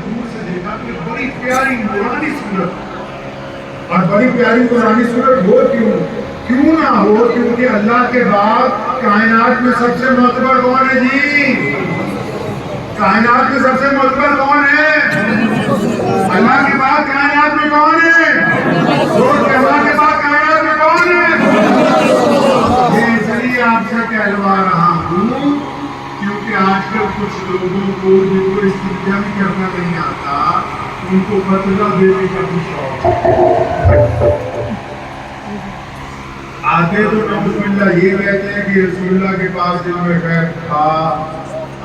دور سے دیکھا کہ بڑی پیاری نورانی صورت، اور بڑی پیاری نورانی صورت ہو کیوں نہ ہو، کیونکہ اللہ کے بعد کائنات میں سب سے معتبر کون ہے جی؟ کائنات میں سب سے معتبر کون ہے؟ اللہ کے بعد کائنات میں کون ہے؟ اللہ کے بعد کائنات میں کون ہے؟ اس لیے آپ سے کہلوا رہا ہوں، کیونکہ آج کل کچھ لوگوں کو جن کو استنجا بھی کرنا نہیں آتا، ان کو فتویٰ دینے کا بھی شوق آتے تو نعوذ باللہ یہ کہتے ہیں کہ رسول اللہ کے پاس دل میں خیر تھا،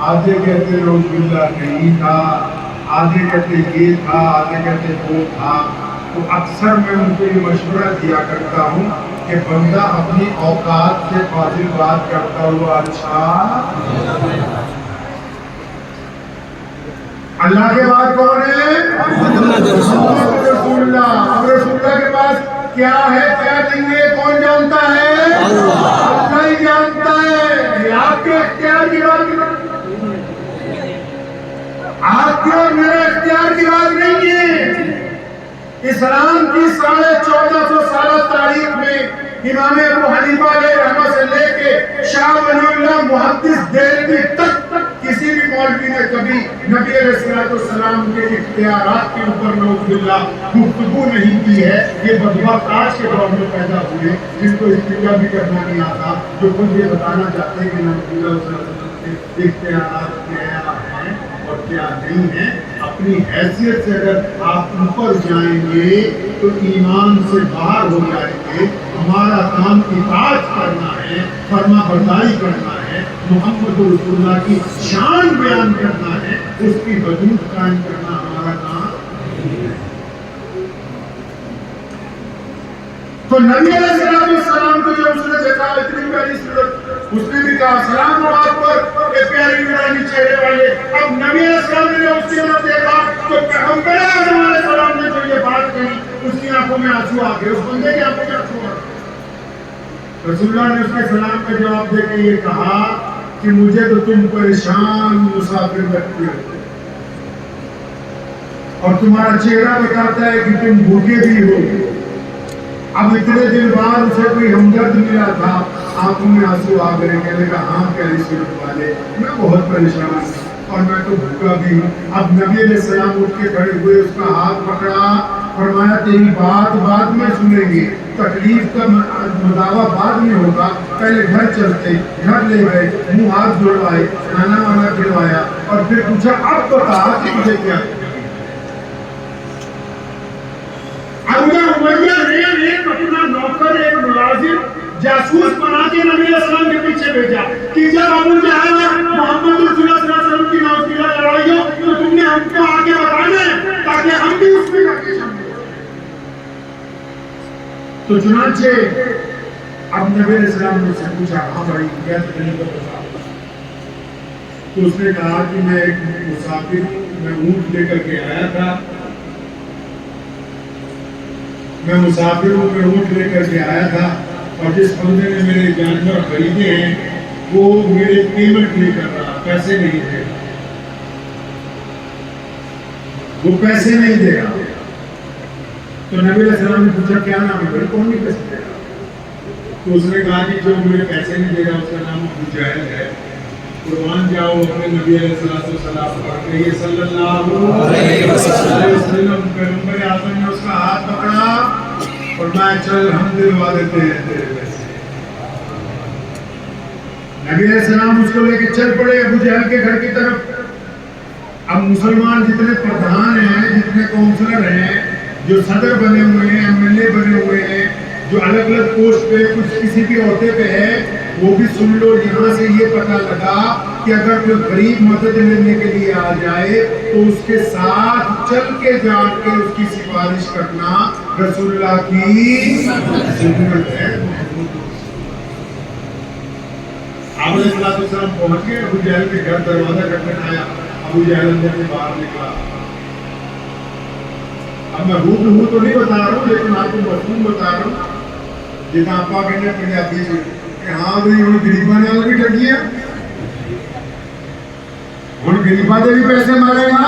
آدھے کہتے نعوذ باللہ نہیں تھا، آدھے کہتے یہ تھا، آدھے کہتے وہ تھا۔ تو اکثر میں ان کو یہ مشورہ دیا کرتا ہوں کہ بندہ اپنی اوقات سے فاضل بات کرتا ہوا اچھا۔ اللہ کے بعد کون ہے؟ رسول اللہ۔ اب رسول اللہ کے پاس کیا ہے، کیا دیں گے، کون جانتا ہے؟ اللہ ہی جانتا ہے۔ یہ آپ کے اختیار کی بات نہیں، آپ کے اور میرے اختیار کی بات نہیں ہے۔ اسلام کی 1450 سالہ تاریخ میں امام ابو حنیفہ علیہ رحمہ سے لے کے شاہ ولی اللہ محدث دہلوی تک کسی بھی مولوی نے کبھی نبی علیہ السلام کے اختیارات کے اوپر نعوذ باللہ گفتگو نہیں کی ہے۔ یہ بدبخت آج کے دور میں پیدا ہوئے جن کو استنجا بھی کرنا نہیں آتا، جو خود یہ بتانا چاہتے ہیں کہ نبی اللہ صلی اللہ علیہ وسلم کے اختیارات کیا ہیں اور کیا نہیں ہیں۔ اپنی حیثیت سے اگر آپ اوپر جائیں گے تو ایمان سے باہر ہو جائیں گے۔ ہمارا کام اطاعت کرنا ہے، فرما برداری کرنا ہے، محمد رسول اللہ کی شان بیان کرنا ہے، اس کی حدود قائم کرنا ہمارا کام ہے۔ تو نبی علیہ السلام کو جب اس نے دیکھا اتنی پیاری صورت، اس نے بھی کہا سلام ہو آپ پر اے پیاری نورانی چہرے والے۔ اب نبی علیہ السلام نے اس کی طرف دیکھا تو پیغمبر اعظم علیہ السلام نے جو یہ بات کہی، اس کی آنکھوں میں آنسو آ گئے، اس بندے کی آنکھوں میں آنسو آ گئے۔ رسول اللہ نے اس کے سلام کا جواب دے کے یہ کہا کہ مجھے تو تم پریشان مسافر لگتے ہو، اور تمہارا چہرہ بتاتا ہے کہ تم بھوکے بھی ہو۔ اب اتنے دن بعد اسے کوئی ہمدرد ملا تھا، آنکھوں میں آنسو آ گئے، کہنے کا ہاں پیاری صورت والے میں بہت پریشان ہوں اور میں تو بھوکا بھی ہوں۔ اب نبی علیہ السلام اٹھ کے کھڑے ہوئے، اس کا ہاتھ پکڑا، فرمایا تیری بات بعد میں سنیں گے، تکلیف کا مداوع بعد میں ہوگا، پہلے گھر چلتے، گھر لے گئے، منہ ہاتھ دھلوائے، کھانا وانا کھلوایا، اور پھر پوچھا اب بتا کہ مجھے کیا کرنا۔ ایک اپنا نوکر، ایک ملازم، جاسوس بنا کے نبی علیہ السلام کے پیچھے بھیجا کہ جب ابو جہل محمد رسول اللہ صلی اللہ علیہ وسلم کی نعوذ باللہ لڑائی ہو تو تم نے ہم کو آگے بتانا ہے تاکہ ہم بھی اس میں آگے شامل ہوں۔ تو چنانچہ اب نبی علیہ السلام نے اس سے پوچھا ہاں بھائی کیا تکلیف ہے بتا۔ تو اس نے کہا کہ میں ایک مسافر ہوں، میں اونٹ لے کر کے آیا تھا، میں مسافر ہوں، میں اونٹ لے کر کے آیا تھا، اور جس بندے نے میرے جانور خریدے ہیں وہ میرے پیمنٹ نہیں کر رہا، پیسے نہیں دے رہا، وہ پیسے نہیں دے رہا۔ تو نبی علیہ السلام نے پوچھا کیا نام ہے بھائی، کون نہیں پیسے دے رہا؟ تو اس نے کہا کہ جو مجھے پیسے نہیں دے رہا اس کا نام ابو جہل ہے۔ قربان جاؤ اپنے نبی علیہ السلام پر کہیے صلی اللہ علیہ وسلم۔ پیغمبر اعظم نے اس کا ہاتھ پکڑا اور میں چل ہم دلوا دیتے ہیں تیرے پیسے۔ نبی علیہ السلام اس کو لے کے چل پڑے ابو جہل کے گھر کی طرف۔ اب مسلمان جتنے پردھان ہیں، جتنے کونسلر ہیں، جو صدر بنے ہوئے ہیں، MLA بنے ہوئے ہیں، جو الگ الگ پوسٹ پہ کچھ کسی بھی عہدے پہ ہے، وہ بھی سن لو۔ یہاں سے یہ پتہ لگا کہ اگر کوئی غریب مدد لینے کے لیے آ جائے تو اس کے ساتھ چل کے جا کے اس کی سفارش کرنا رسول اللہ کی سنت ہے۔ آپ علیہ السلام پہنچ گئے ابو جہل کے گھر، دروازہ کھٹکھٹایا، ابو جہل اندر سے باہر نکلا۔ اب میں ہوں تو نہیں بتا رہا ہوں، لیکن آپ کو مفہوم بتا رہا ہوں، جتنا آپ کہنے پنجابی سے کہ ہاں بھائی ہوں غریباں نے بھی ٹھگیاں، ہوں غریباں دے بھی پیسے مارے گا۔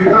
ਇਹਦਾ